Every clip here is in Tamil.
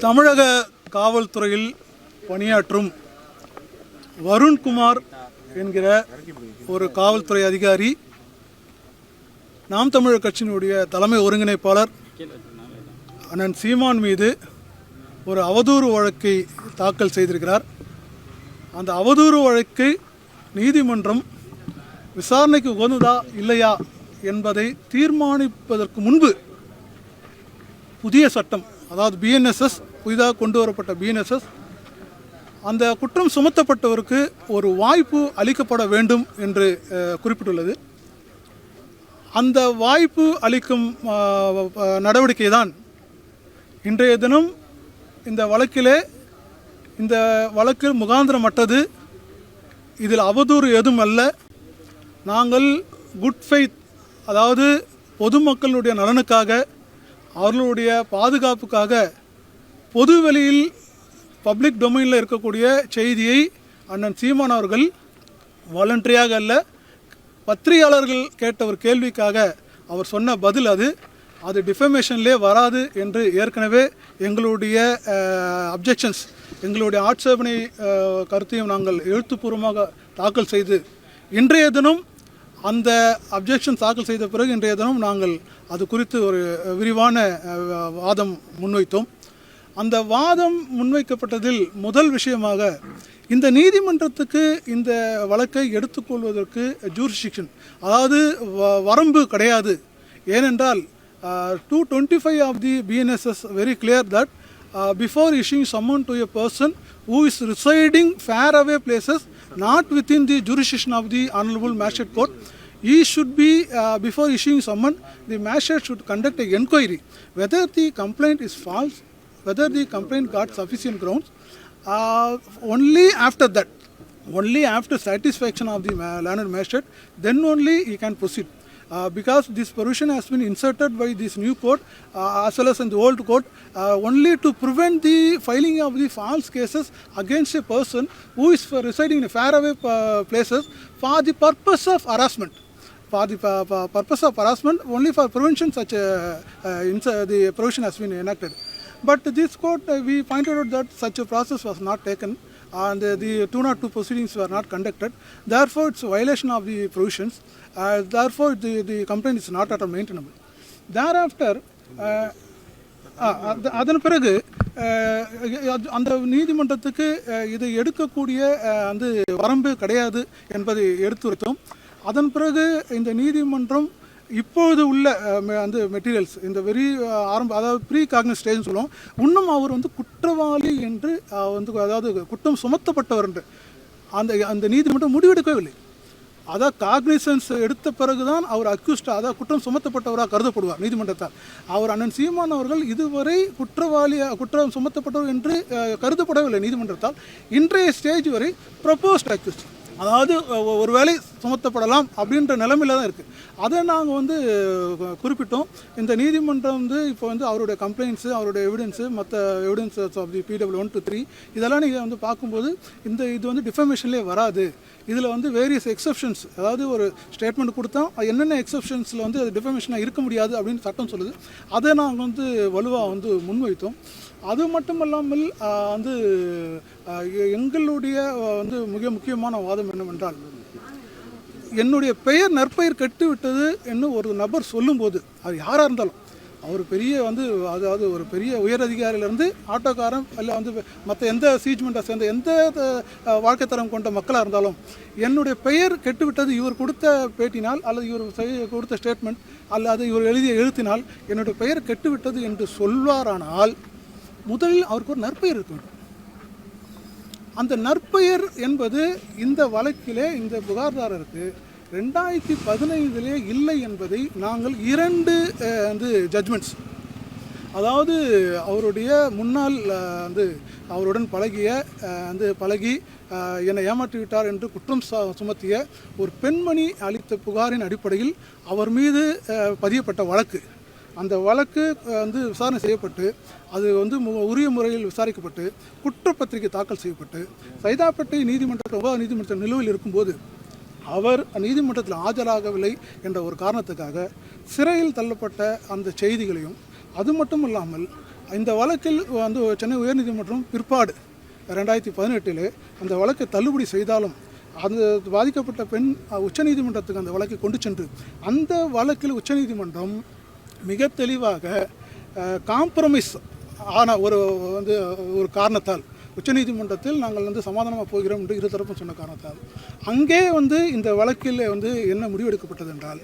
தமிழக காவல்துறையில் பணியாற்றும் வருண்குமார் என்கிற ஒரு காவல்துறை அதிகாரி நாம் தமிழர் கட்சியினுடைய தலைமை ஒருங்கிணைப்பாளர் அண்ணன் சீமான் மீது ஒரு அவதூறு வழக்கை தாக்கல் செய்திருக்கிறார். அந்த அவதூறு வழக்கை நீதிமன்றம் விசாரணைக்கு உகந்ததா இல்லையா என்பதை தீர்மானிப்பதற்கு முன்பு புதிய சட்டம், அதாவது பிஎன்எஸ்எஸ், புதிதாக கொண்டு வரப்பட்ட பிஎன்எஸ்எஸ், அந்த குற்றம் சுமத்தப்பட்டவருக்கு ஒரு வாய்ப்பு அளிக்கப்பட வேண்டும் என்று குறிப்பிட்டுள்ளது. அந்த வாய்ப்பு அளிக்கும் நடவடிக்கை தான் இன்றைய தினம் இந்த வழக்கு முகாந்திரமற்றது. இதில் அவதூறு எதுவும் அல்ல. நாங்கள் குட் ஃபெய்த், அதாவது பொதுமக்களுடைய நலனுக்காக, அவர்களுடைய பாதுகாப்புக்காக பொதுவெளியில் பப்ளிக் டொமைனில் இருக்கக்கூடிய செய்தியை அண்ணன் சீமான் அவர்கள் வாலண்டரியாக அல்ல, பத்திரிகையாளர்கள் கேட்ட ஒரு கேள்விக்காக அவர் சொன்ன பதில் அது டிஃபமேஷன்லேயே வராது என்று ஏற்கனவே எங்களுடைய அப்ஜெக்ஷன்ஸ், எங்களுடைய ஆட்சேபனை கருத்தையும் நாங்கள் எழுத்துப்பூர்வமாக தாக்கல் செய்து இன்றைய தினம் அந்த அப்ஜெக்ஷன் தாக்கல் செய்த பிறகு இன்றைய தினம் நாங்கள் அது குறித்து ஒரு விரிவான வாதம் முன்வைத்தோம். அந்த வாதம் முன்வைக்கப்பட்டதில் முதல் விஷயமாக இந்த நீதிமன்றத்துக்கு இந்த வழக்கை எடுத்துக்கொள்வதற்கு ஜூரிஸ்டிக்ஷன், அதாவது வரம்பு கிடையாது. ஏனென்றால் 225 of the BNSS very clear that before issuing summon to a person who is residing far away places not within the jurisdiction of the Honorable Magistrate Court, he should be before issuing summon, the magistrate should conduct an inquiry whether the complaint is false, whether the complaint got sufficient grounds. Only after that, only after satisfaction of the learned magistrate, then only he can proceed. Because this provision has been inserted by this new code as well as in the old code only to prevent the filing of the false cases against a person who is residing in faraway places for the purpose of harassment. For the purpose of harassment, only for prevention such the provision has been enacted. But this court, we pointed out that such a process was not taken and the 202 proceedings were not conducted. Therefore, it's a violation of the provisions. Therefore, the complaint is not at all maintainable. Thereafter, அதன் பிறகு அந்த நீதிமன்றத்துக்கு இதை எடுக்கக்கூடிய அந்த வரம்பு கிடையாது என்பதை எடுத்துரைத்தோம். அதன் பிறகு இந்த நீதிமன்றம் இப்போது உள்ள அந்த மெட்டீரியல்ஸ், இந்த அதாவது ப்ரீ காக்னிசன்ட் ஸ்டேஜ்னு சொல்லுவோம், இன்னும் அவர் குற்றவாளி என்று அதாவது குற்றம் சுமத்தப்பட்டவர் என்று அந்த நீதிமன்றம் முடிவெடுக்கவில்லை. அதாவது காக்னிசன்ஸ் எடுத்த பிறகுதான் அவர் அக்யூஸ்ட், அதாவது குற்றம் சுமத்தப்பட்டவராக கருதப்படுவார் நீதிமன்றத்தால். அவர் அண்ணன் சீமான் அவர்கள் இதுவரை குற்றம் சுமத்தப்பட்டவர் என்று கருதப்படவில்லை நீதிமன்றத்தால். இன்றைய ஸ்டேஜ் வரை ப்ரொபோஸ்ட் அக்யூஸ்ட், அதாவது ஒரு வேளை சுமத்தப்படலாம் அப்படின்ற நிலைமையில் தான் இருக்குது. அதை நாங்கள் குறிப்பிட்டோம். இந்த நீதிமன்றம் இப்போ அவருடைய கம்ப்ளைண்ட்ஸு, அவருடைய எவிடன்ஸு, மற்ற evidences of the PW 1 to 3 இதெல்லாம் நீங்கள் பார்க்கும்போது இது டிஃபமேஷன்லேயே வராது. இதில் வேரியஸ் எக்ஸப்ஷன்ஸ், அதாவது ஒரு ஸ்டேட்மெண்ட் கொடுத்தா என்னென்ன எக்ஸப்ஷன்ஸில் அது டிஃபமேஷனாக இருக்க முடியாது அப்படின்னு சட்டம் சொல்லுது. அதை நாங்கள் வலுவாக முன்வைத்தோம். அது மட்டும் இல்லாமல் எங்களுடைய மிக முக்கியமான வாதம் என்னவென்றால், என்னுடைய பெயர் நற்பெயர் கெட்டுவிட்டது என்று ஒரு நபர் சொல்லும்போது, அது யாராக இருந்தாலும், அவர் பெரிய அதாவது ஒரு பெரிய உயரதிகாரியிலேருந்து ஆட்டோக்காரன் இல்லை மற்ற எந்த சீஜ்மெண்ட்டாக சேர்ந்த எந்த வாழ்க்கை தரம் கொண்ட மக்களாக இருந்தாலும், என்னுடைய பெயர் கெட்டுவிட்டது இவர் கொடுத்த பேட்டினால் அல்லது இவர் கொடுத்த ஸ்டேட்மெண்ட் அல்லது இவர் எழுதிய எழுத்தினால் என்னுடைய பெயர் கெட்டுவிட்டது என்று சொல்வாரானால் முதலில் அவருக்கு ஒரு நற்பெயர் இருக்க வேண்டும். அந்த நற்பெயர் என்பது இந்த வழக்கிலே இந்த புகார்தாரருக்கு 2015 இல்லை என்பதை நாங்கள் 2 ஜட்ஜ்மெண்ட்ஸ், அதாவது அவருடைய முன்னால் அவருடன் பழகி என்னை ஏமாற்றிவிட்டார் என்று குற்றம் சுமத்திய ஒரு பெண்மணி அளித்த புகாரின் அடிப்படையில் அவர் மீது பதியப்பட்ட வழக்கு, அந்த வழக்கு விசாரணை செய்யப்பட்டு அது உரிய முறையில் விசாரிக்கப்பட்டு குற்றப்பத்திரிகை தாக்கல் செய்யப்பட்டு சைதாப்பேட்டை நீதிமன்ற நிலுவையில் இருக்கும்போது அவர் நீதிமன்றத்தில் ஆஜராகவில்லை என்ற ஒரு காரணத்துக்காக சிறையில் தள்ளப்பட்ட அந்த செய்திகளையும், அது மட்டும் இல்லாமல் இந்த வழக்கில் வந்து சென்னை உயர்நீதிமன்றம் பிற்பாடு 2018 அந்த வழக்கை தள்ளுபடி செய்தாலும் அந்த பாதிக்கப்பட்ட பெண் உச்சநீதிமன்றத்துக்கு அந்த வழக்கை கொண்டு சென்று அந்த வழக்கில் உச்சநீதிமன்றம் மிக தெளிவாக காம்ப்ரமைஸ் ஆன ஒரு காரணத்தால் உச்சநீதிமன்றத்தில் நாங்கள் வந்து சமாதானமாக போகிறோம் என்று இருதரப்பும் சொன்ன காரணத்தால் அங்கே வந்து இந்த வழக்கில் வந்து என்ன முடிவெடுக்கப்பட்டது என்றால்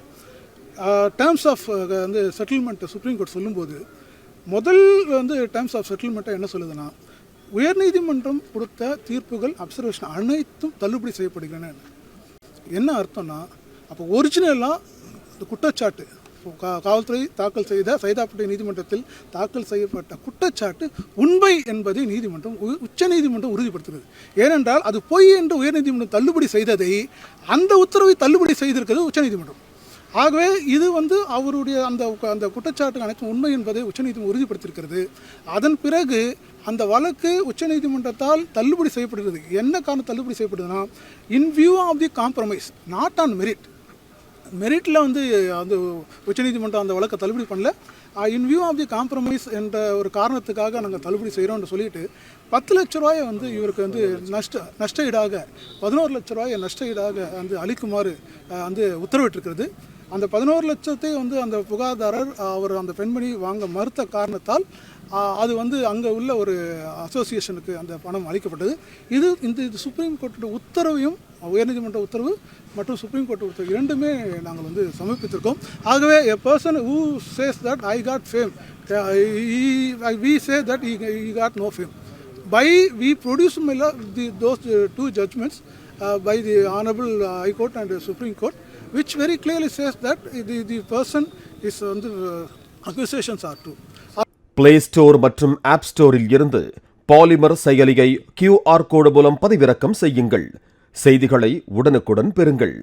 டேர்ம்ஸ் ஆஃப் வந்து செட்டில்மெண்ட்டை சுப்ரீம் கோர்ட் சொல்லும்போது முதல் வந்து டேர்ம்ஸ் ஆஃப் செட்டில்மெண்ட்டை என்ன சொல்லுதுன்னா உயர்நீதிமன்றம் கொடுத்த தீர்ப்புகள் அப்சர்வேஷன் அனைத்தும் தள்ளுபடி செய்யப்படுகின்றன. என்ன அர்த்தம்னா அப்போ ஒரிஜினலாக இந்த குற்றச்சாட்டு காவல்துறை தாக்கல் செய்த சைதாப்பேட்டை நீதிமன்றத்தில் தாக்கல் செய்யப்பட்ட குற்றச்சாட்டு உண்மை என்பதை உச்சநீதிமன்றம் உறுதிப்படுத்துகிறது. ஏனென்றால் அது பொய் என்று உயர்நீதிமன்றம் தள்ளுபடி செய்ததை அந்த உத்தரவை தள்ளுபடி செய்திருக்கிறது உச்சநீதிமன்றம். ஆகவே இது வந்து அவருடைய அந்த குற்றச்சாட்டு அனைத்தும் உண்மை என்பதை உச்சநீதிமன்றம் உறுதிப்படுத்தியிருக்கிறது. அதன் பிறகு அந்த வழக்கு உச்சநீதிமன்றத்தால் தள்ளுபடி செய்யப்படுகிறது. என்ன காரணம் தள்ளுபடி செய்யப்படுதுன்னா in view of the compromise, not on மெரிட்டில் வந்து அந்த உச்சநீதிமன்றம் அந்த வழக்கை தள்ளுபடி பண்ணல. In view of the compromise என்ற ஒரு காரணத்துக்காக நாங்கள் தள்ளுபடி செய்கிறோம்னு சொல்லிட்டு 10 லட்ச ரூபாயை வந்து இவருக்கு வந்து நஷ்ட ஈடாக 11 லட்ச ரூபாயை நஷ்ட ஈடாக வந்து அளிக்குமாறு வந்து உத்தரவிட்டிருக்கிறது. அந்த 11 லட்சத்தை வந்து அந்த புகார்தாரர் அவர் அந்த பெண்மணி வாங்க மறுத்த காரணத்தால் அது வந்து அங்கே உள்ள ஒரு அசோசியேஷனுக்கு அந்த பணம் அளிக்கப்பட்டது. இது சுப்ரீம் கோர்ட்டோட உத்தரவையும் உயர்நீதிமன்ற உத்தரவு மற்றும் சுப்ரீம் கோர்ட் உத்தரவு இரண்டுமே நாங்கள் வந்து சமர்ப்பித்திருக்கோம். ஆகவே a person who says that I got fame, we say that he got no fame. By we produce those two judgments by the Honorable High Court and Supreme Court, which very clearly says that the person is on the accusations are true. Play store மற்றும் ஆப் ஸ்டோரில் இருந்து பாலிமர் செயலியை QR கோடு மூலம் பதிவிறக்கம் செய்யுங்கள். செய்திகளை உடனுக்குடன் பெறுங்கள்.